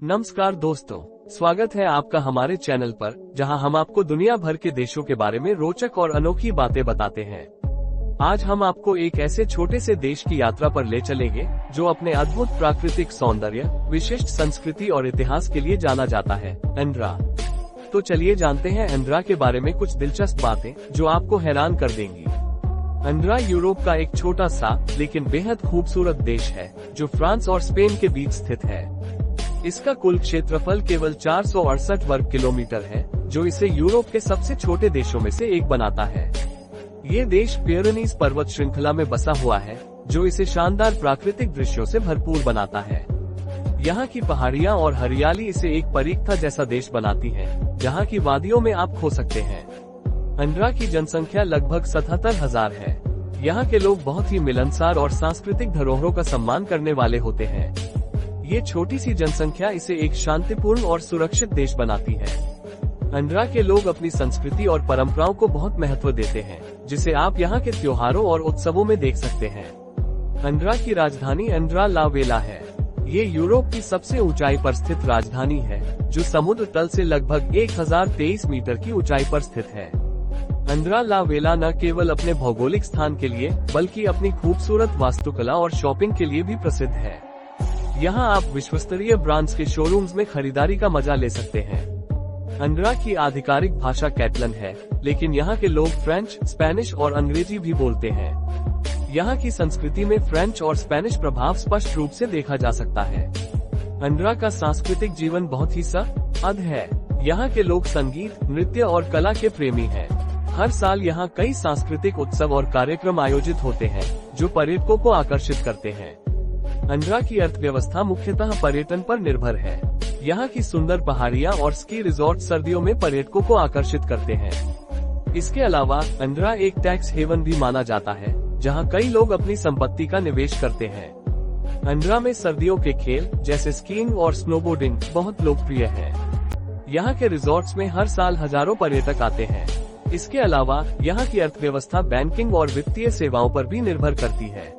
नमस्कार दोस्तों, स्वागत है आपका हमारे चैनल पर, जहां हम आपको दुनिया भर के देशों के बारे में रोचक और अनोखी बातें बताते हैं। आज हम आपको एक ऐसे छोटे से देश की यात्रा पर ले चलेंगे जो अपने अद्भुत प्राकृतिक सौंदर्य, विशिष्ट संस्कृति और इतिहास के लिए जाना जाता है, एंड्रा। तो चलिए जानते हैं एंड्रा के बारे में कुछ दिलचस्प बातें जो आपको हैरान कर देंगी। एंड्रा यूरोप का एक छोटा सा लेकिन बेहद खूबसूरत देश है जो फ्रांस और स्पेन के बीच स्थित है। इसका कुल क्षेत्रफल केवल 468 वर्ग किलोमीटर है, जो इसे यूरोप के सबसे छोटे देशों में से एक बनाता है। ये देश पिरेनीज पर्वत श्रृंखला में बसा हुआ है, जो इसे शानदार प्राकृतिक दृश्यों से भरपूर बनाता है। यहाँ की पहाड़ियाँ और हरियाली इसे एक परीक्षा जैसा देश बनाती है, जहाँ की वादियों में आप खो सकते हैं। एंड्रा की जनसंख्या लगभग 77,000 है। यहाँ के लोग बहुत ही मिलनसार और सांस्कृतिक धरोहरों का सम्मान करने वाले होते हैं। ये छोटी सी जनसंख्या इसे एक शांतिपूर्ण और सुरक्षित देश बनाती है। एंड्रा के लोग अपनी संस्कृति और परंपराओं को बहुत महत्व देते हैं, जिसे आप यहाँ के त्योहारों और उत्सवों में देख सकते हैं। एंड्रा की राजधानी एंड्रा ला वेला है। ये यूरोप की सबसे ऊंचाई पर स्थित राजधानी है, जो समुद्र तल से लगभग 1023 मीटर की ऊंचाई पर स्थित है। एंड्रा ला वेला न केवल अपने भौगोलिक स्थान के लिए, बल्कि अपनी खूबसूरत वास्तुकला और शॉपिंग के लिए भी प्रसिद्ध है। यहाँ आप विश्वस्तरीय ब्रांड्स के शोरूम्स में खरीदारी का मजा ले सकते हैं। एंड्रा की आधिकारिक भाषा कैटलन है, लेकिन यहाँ के लोग फ्रेंच, स्पेनिश और अंग्रेजी भी बोलते हैं। यहाँ की संस्कृति में फ्रेंच और स्पेनिश प्रभाव स्पष्ट रूप से देखा जा सकता है। एंड्रा का सांस्कृतिक जीवन बहुत ही समृद्ध है। यहाँ के लोग संगीत, नृत्य और कला के प्रेमी हैं। हर साल यहाँ कई सांस्कृतिक उत्सव और कार्यक्रम आयोजित होते हैं, जो पर्यटकों को आकर्षित करते हैं। एंड्रा की अर्थव्यवस्था मुख्यतः पर्यटन पर निर्भर है। यहाँ की सुंदर पहाड़ियाँ और स्की रिजॉर्ट सर्दियों में पर्यटकों को आकर्षित करते हैं। इसके अलावा एंड्रा एक टैक्स हेवन भी माना जाता है, जहाँ कई लोग अपनी संपत्ति का निवेश करते हैं। एंड्रा में सर्दियों के खेल जैसे स्कीइंग और स्नोबोर्डिंग बहुत लोकप्रिय है। यहाँ के रिजॉर्ट्स में हर साल हजारों पर्यटक आते हैं। इसके अलावा यहाँ की अर्थव्यवस्था बैंकिंग और वित्तीय सेवाओं पर भी निर्भर करती है।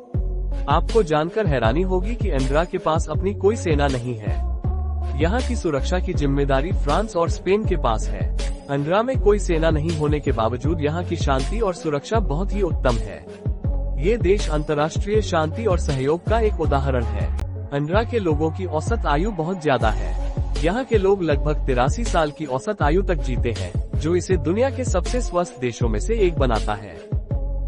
आपको जानकर हैरानी होगी कि एंड्रा के पास अपनी कोई सेना नहीं है। यहाँ की सुरक्षा की जिम्मेदारी फ्रांस और स्पेन के पास है। एंड्रा में कोई सेना नहीं होने के बावजूद यहाँ की शांति और सुरक्षा बहुत ही उत्तम है। ये देश अंतर्राष्ट्रीय शांति और सहयोग का एक उदाहरण है। एंड्रा के लोगों की औसत आयु बहुत ज्यादा है। यहाँ के लोग लगभग 83 साल की औसत आयु तक जीते हैं, जो इसे दुनिया के सबसे स्वस्थ देशों में से एक बनाता है।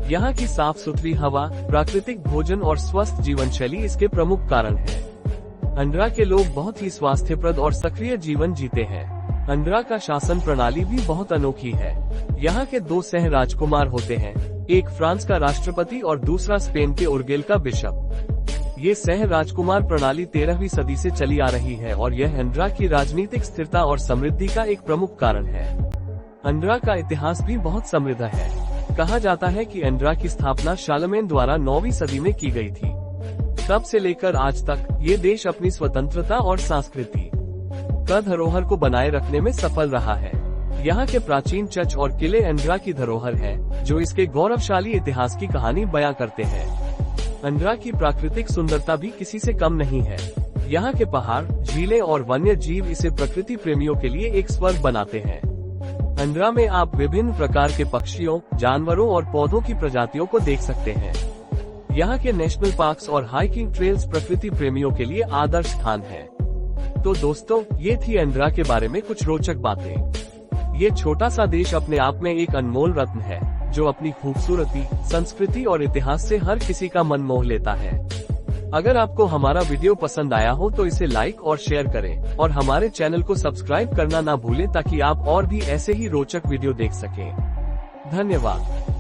यहाँ की साफ सुथरी हवा, प्राकृतिक भोजन और स्वस्थ जीवन शैली इसके प्रमुख कारण है। एंड्रा के लोग बहुत ही स्वास्थ्यप्रद और सक्रिय जीवन जीते हैं। एंड्रा का शासन प्रणाली भी बहुत अनोखी है। यहाँ के 2 सह राजकुमार होते हैं, एक फ्रांस का राष्ट्रपति और दूसरा स्पेन के उर्गेल का बिशप। ये सह राजकुमार प्रणाली 13वीं सदी से चली आ रही है और यह एंड्रा की राजनीतिक स्थिरता और समृद्धि का एक प्रमुख कारण है। एंड्रा का इतिहास भी बहुत समृद्ध है। कहा जाता है कि एंड्रा की स्थापना शारलेमेन द्वारा 9वीं सदी में की गई थी। तब से लेकर आज तक ये देश अपनी स्वतंत्रता और संस्कृति का धरोहर को बनाए रखने में सफल रहा है। यहाँ के प्राचीन चर्च और किले एंड्रा की धरोहर है, जो इसके गौरवशाली इतिहास की कहानी बयां करते हैं। एंड्रा की प्राकृतिक सुंदरता भी किसी से कम नहीं है। यहाँ के पहाड़, झीलें और वन्य जीव इसे प्रकृति प्रेमियों के लिए एक स्वर्ग बनाते हैं। एंड्रा में आप विभिन्न प्रकार के पक्षियों, जानवरों और पौधों की प्रजातियों को देख सकते हैं। यहाँ के नेशनल पार्क्स और हाइकिंग ट्रेल्स प्रकृति प्रेमियों के लिए आदर्श स्थान हैं। तो दोस्तों, ये थी एंड्रा के बारे में कुछ रोचक बातें। ये छोटा सा देश अपने आप में एक अनमोल रत्न है, जो अपनी खूबसूरती, संस्कृति और इतिहास से हर किसी का मन मोह लेता है। अगर आपको हमारा वीडियो पसंद आया हो तो इसे लाइक और शेयर करें, और हमारे चैनल को सब्सक्राइब करना ना भूलें, ताकि आप और भी ऐसे ही रोचक वीडियो देख सकें। धन्यवाद।